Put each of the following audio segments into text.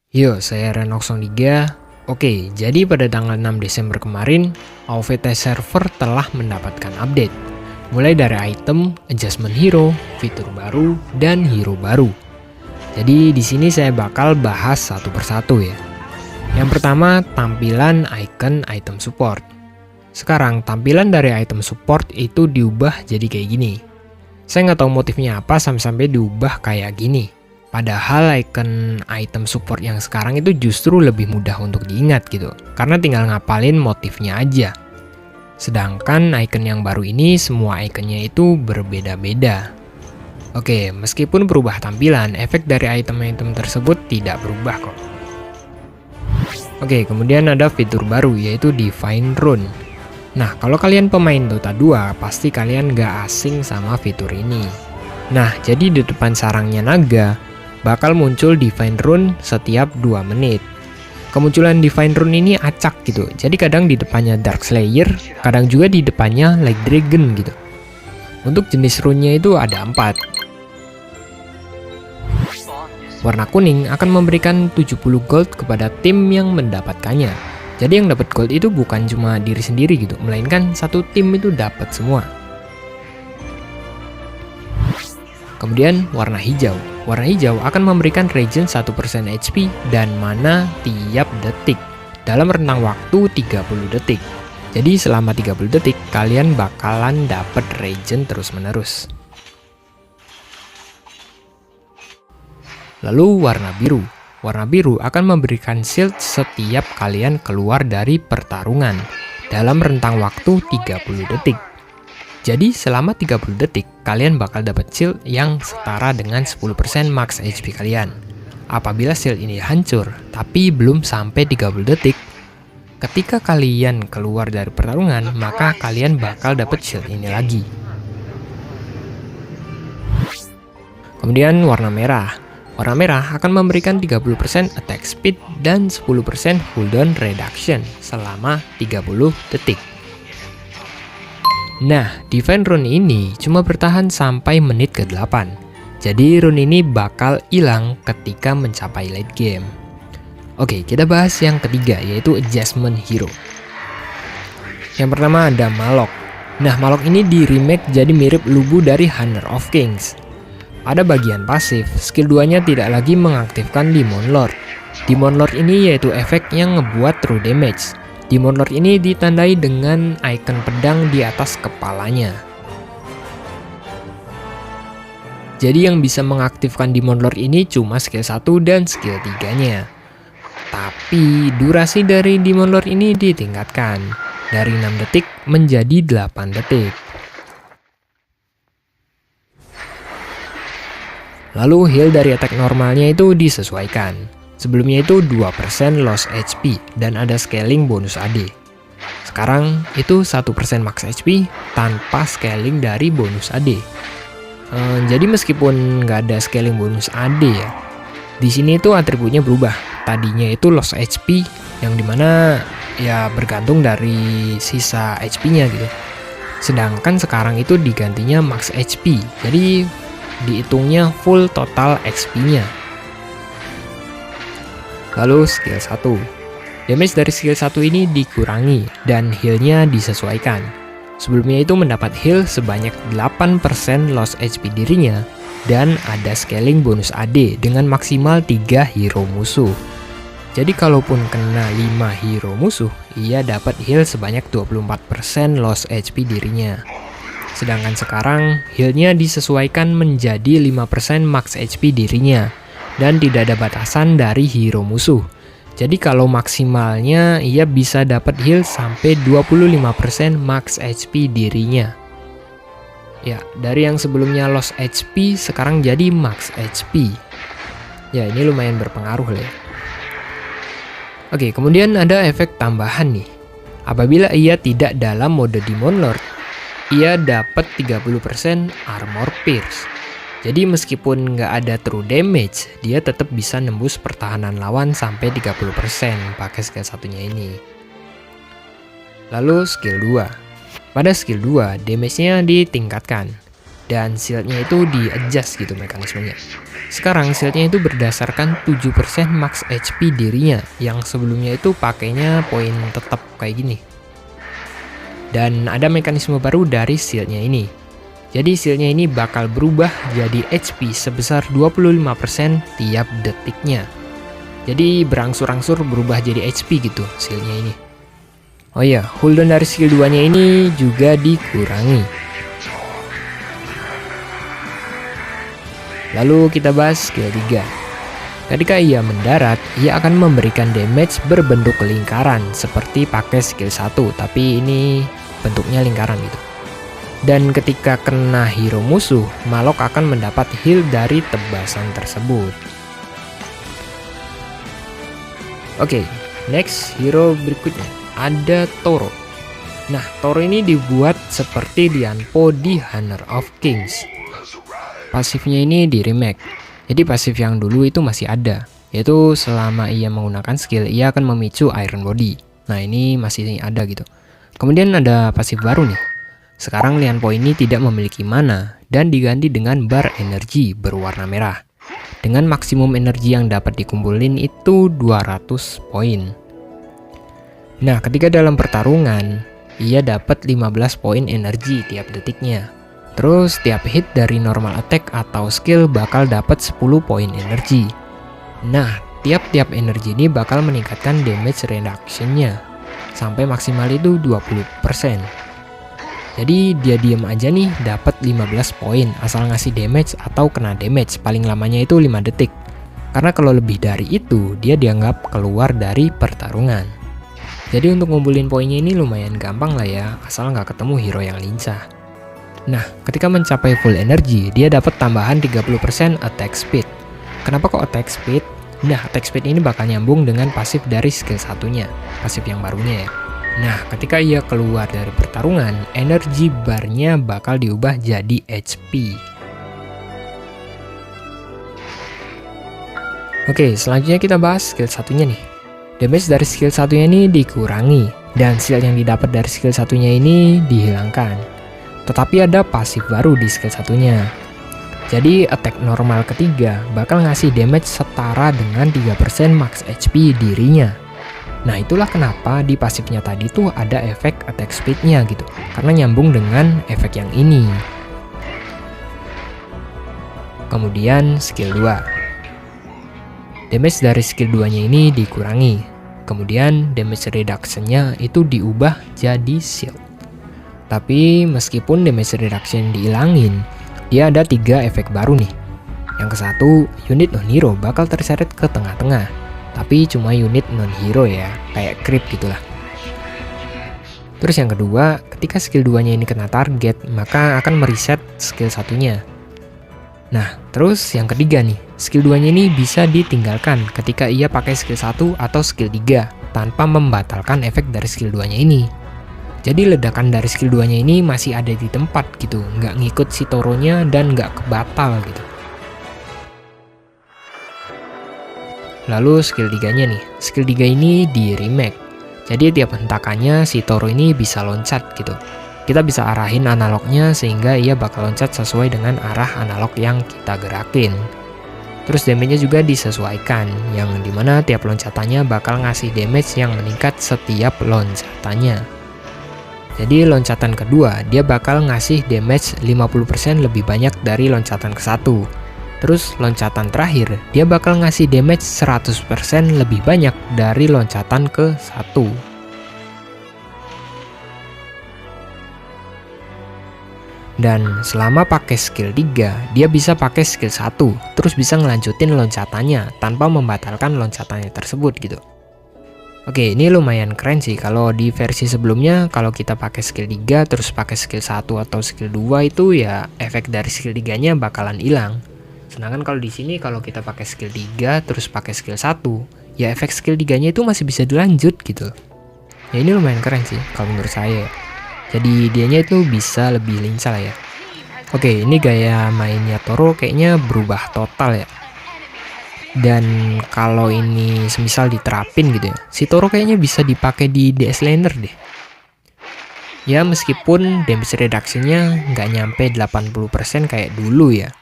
Yo, saya Renoxon 3. Oke, jadi pada tanggal 6 Desember kemarin, AOVT server telah mendapatkan update. Mulai dari item, adjustment hero, fitur baru, dan hero baru. Jadi di sini saya bakal bahas satu persatu ya. Yang pertama, tampilan icon item support. Sekarang tampilan dari item support itu diubah jadi kayak gini. Saya nggak tahu motifnya apa sampai diubah kayak gini. Padahal icon item support yang sekarang itu justru lebih mudah untuk diingat gitu. Karena tinggal ngapalin motifnya aja. Sedangkan icon yang baru ini semua iconnya itu berbeda-beda. Oke, meskipun berubah tampilan, efek dari item-item tersebut tidak berubah kok. Oke, kemudian ada fitur baru yaitu Divine Rune. Nah, kalau kalian pemain Dota 2, pasti kalian gak asing sama fitur ini. Nah, jadi di depan sarangnya naga, bakal muncul Divine Rune setiap 2 menit. Kemunculan Divine Rune ini acak gitu. Jadi kadang di depannya Dark Slayer, kadang juga di depannya Light Dragon gitu. Untuk jenis rune-nya itu ada 4. Warna kuning akan memberikan 70 gold kepada tim yang mendapatkannya. Jadi yang dapat gold itu bukan cuma diri sendiri gitu, melainkan satu tim itu dapat semua. Kemudian warna hijau. Warna hijau akan memberikan regen 1% HP dan mana tiap detik dalam rentang waktu 30 detik. Jadi selama 30 detik kalian bakalan dapat regen terus-menerus. Lalu warna biru. Warna biru akan memberikan shield setiap kalian keluar dari pertarungan dalam rentang waktu 30 detik. Jadi selama 30 detik, kalian bakal dapat shield yang setara dengan 10% max HP kalian. Apabila shield ini hancur, tapi belum sampai 30 detik, ketika kalian keluar dari pertarungan, maka kalian bakal dapat shield ini lagi. Kemudian warna merah. Warna merah akan memberikan 30% attack speed dan 10% cooldown reduction selama 30 detik. Nah, Divine Rune ini cuma bertahan sampai menit ke-8. Jadi rune ini bakal hilang ketika mencapai late game. Oke, kita bahas yang ketiga yaitu adjustment hero. Yang pertama ada Malok. Nah, Malok ini di remake jadi mirip Lubu dari Honor of Kings. Pada bagian pasif, skill 2-nya tidak lagi mengaktifkan Demon Lord. Demon Lord ini yaitu efek yang ngebuat true damage. Demon Lord ini ditandai dengan icon pedang di atas kepalanya. Jadi yang bisa mengaktifkan Demon Lord ini cuma skill 1 dan skill 3-nya. Tapi durasi dari Demon Lord ini ditingkatkan dari 6 detik menjadi 8 detik. Lalu heal dari attack normalnya itu disesuaikan. Sebelumnya itu 2% loss HP dan ada scaling bonus AD. Sekarang itu 1% max HP tanpa scaling dari bonus AD. Jadi meskipun nggak ada scaling bonus AD ya, di sini itu atributnya berubah. Tadinya itu loss HP yang dimana ya bergantung dari sisa HP-nya gitu. Sedangkan sekarang itu digantinya max HP. Jadi dihitungnya full total XP-nya. Lalu skill 1. Damage dari skill 1 ini dikurangi dan heal-nya disesuaikan. Sebelumnya itu mendapat heal sebanyak 8% loss HP dirinya dan ada scaling bonus AD dengan maksimal 3 hero musuh. Jadi kalaupun kena 5 hero musuh, ia dapat heal sebanyak 24% loss HP dirinya. Sedangkan sekarang heal-nya disesuaikan menjadi 5% max HP dirinya dan tidak ada batasan dari hero musuh. Jadi kalau maksimalnya ia bisa dapat heal sampai 25% max HP dirinya. Ya, dari yang sebelumnya loss HP sekarang jadi max HP. Ya, ini lumayan berpengaruh lah ya. Oke, kemudian ada efek tambahan nih. Apabila ia tidak dalam mode Demon Lord, ia dapat 30% armor pierce. Jadi meskipun nggak ada true damage, dia tetap bisa nembus pertahanan lawan sampai 30% pakai skill satunya ini. Lalu skill 2. Pada skill 2, damage-nya ditingkatkan. dan shieldnya itu di-adjust gitu mekanismenya. Sekarang shieldnya itu berdasarkan 7% max HP dirinya, yang sebelumnya itu pakainya poin tetap kayak gini. Dan ada mekanisme baru dari shieldnya ini. Jadi shieldnya ini bakal berubah jadi HP sebesar 25% tiap detiknya. Jadi berangsur-angsur berubah jadi HP gitu shieldnya ini. Oh iya, cooldown dari skill 2-nya ini juga dikurangi. Lalu kita bahas skill 3. Ketika ia mendarat, ia akan memberikan damage berbentuk lingkaran seperti pakai skill 1, tapi ini bentuknya lingkaran gitu. Dan ketika kena hero musuh, Malok akan mendapat heal dari tebasan tersebut. Oke, next hero berikutnya ada Toro. Nah, Toro ini dibuat seperti Dianpo di Honor of Kings. Pasifnya ini di remake. Jadi pasif yang dulu itu masih ada, yaitu selama ia menggunakan skill ia akan memicu Iron Body. Nah, ini masih ada gitu. Kemudian ada pasif baru nih. Sekarang Lianpo ini tidak memiliki mana dan diganti dengan bar energi berwarna merah. Dengan maksimum energi yang dapat dikumpulin itu 200 poin. Nah, ketika dalam pertarungan, ia dapat 15 poin energi tiap detiknya. Terus tiap hit dari normal attack atau skill bakal dapat 10 poin energi. Nah, tiap-tiap energi ini bakal meningkatkan damage reduction-nya sampai maksimal itu 20%. Jadi dia diem aja nih dapat 15 poin asal ngasih damage atau kena damage, paling lamanya itu 5 detik. Karena kalau lebih dari itu, dia dianggap keluar dari pertarungan. Jadi untuk ngumpulin poinnya ini lumayan gampang lah ya, asal nggak ketemu hero yang lincah. Nah, ketika mencapai full energy, dia dapat tambahan 30% attack speed. Kenapa kok attack speed? Nah, attack speed ini bakal nyambung dengan pasif dari skill satunya, pasif yang barunya ya. Nah, ketika ia keluar dari pertarungan, energi barnya bakal diubah jadi HP. Oke, selanjutnya kita bahas skill satunya nih. Damage dari skill satunya ini dikurangi, dan shield yang didapat dari skill satunya ini dihilangkan. Tetapi ada pasif baru di skill satunya. Jadi attack normal ketiga bakal ngasih damage setara dengan 3% max HP dirinya. Nah, itulah kenapa di pasifnya tadi tuh ada efek attack speednya gitu, karena nyambung dengan efek yang ini. Kemudian skill 2. Damage dari skill 2-nya ini dikurangi. Kemudian damage reduction-nya itu diubah jadi shield. Tapi meskipun damage reduction dihilangin, dia ada 3 efek baru nih. Yang ke satu, unit non-hero bakal terseret ke tengah-tengah. Tapi cuma unit non-hero ya, kayak creep gitulah. Terus yang kedua, ketika skill 2-nya ini kena target, maka akan mereset skill satunya. Nah, terus yang ketiga nih, skill 2-nya ini bisa ditinggalkan ketika ia pakai skill 1 atau skill 3 tanpa membatalkan efek dari skill 2-nya ini. Jadi ledakan dari skill 2-nya ini masih ada di tempat gitu, nggak ngikut si Toronya dan nggak kebatal gitu. Lalu skill 3-nya nih, skill 3 ini di remake. Jadi tiap hentakannya si Toro ini bisa loncat gitu. Kita bisa arahin analognya sehingga ia bakal loncat sesuai dengan arah analog yang kita gerakin. Terus damage-nya juga disesuaikan, yang dimana tiap loncatannya bakal ngasih damage yang meningkat setiap loncatannya. Jadi loncatan kedua, dia bakal ngasih damage 50% lebih banyak dari loncatan ke satu. Terus loncatan terakhir, dia bakal ngasih damage 100% lebih banyak dari loncatan ke satu. Dan selama pakai skill 3, dia bisa pakai skill 1, terus bisa ngelanjutin loncatannya tanpa membatalkan loncatannya tersebut gitu. Oke, ini lumayan keren sih. Kalau di versi sebelumnya, kalau kita pakai skill 3 terus pakai skill 1 atau skill 2 itu ya efek dari skill 3-nya bakalan hilang. Sedangkan kalau di sini kalau kita pakai skill 3 terus pakai skill 1, ya efek skill 3-nya itu masih bisa dilanjut gitu. Ya ini lumayan keren sih kalau menurut saya ya. Jadi dianya itu bisa lebih lincah lah ya. Oke, ini gaya mainnya Toro kayaknya berubah total ya. Dan kalau ini semisal diterapin gitu ya, si Toro kayaknya bisa dipakai di DS Laner deh. Ya meskipun damage reduction-nya nggak nyampe 80% kayak dulu ya.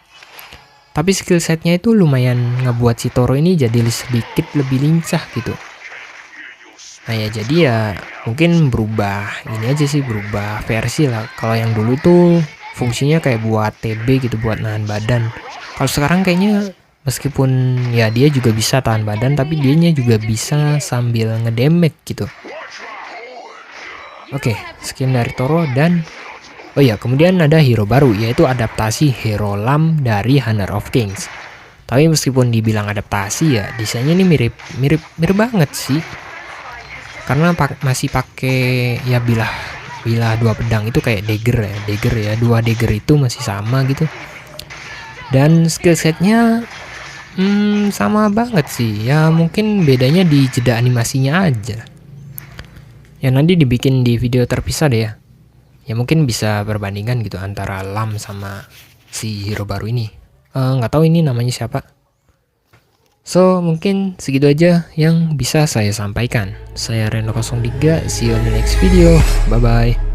Tapi skill setnya itu lumayan ngebuat si Toro ini jadi sedikit lebih lincah gitu. Nah ya jadi ya mungkin berubah ini aja sih, berubah versi lah. Kalau yang dulu tuh fungsinya kayak buat TB gitu, buat nahan badan. Kalau sekarang kayaknya meskipun ya dia juga bisa tahan badan, tapi dianya juga bisa sambil ngedamage gitu. Oke, sekian dari Toro. Dan oh ya, kemudian ada hero baru, yaitu adaptasi Hero Lam dari Honor of Kings. Tapi meskipun dibilang adaptasi ya, desainnya ini mirip banget sih. Karena masih pakai ya bilah dua pedang itu kayak dagger ya, dua dagger itu masih sama gitu. Dan skill setnya sama banget sih. Ya mungkin bedanya di jeda animasinya aja. Ya nanti dibikin di video terpisah deh ya. Ya mungkin bisa perbandingan gitu antara Lam sama si hero baru ini. Nggak tahu ini namanya siapa. So mungkin segitu aja yang bisa saya sampaikan. Saya Reno03, see you in the next video. Bye bye.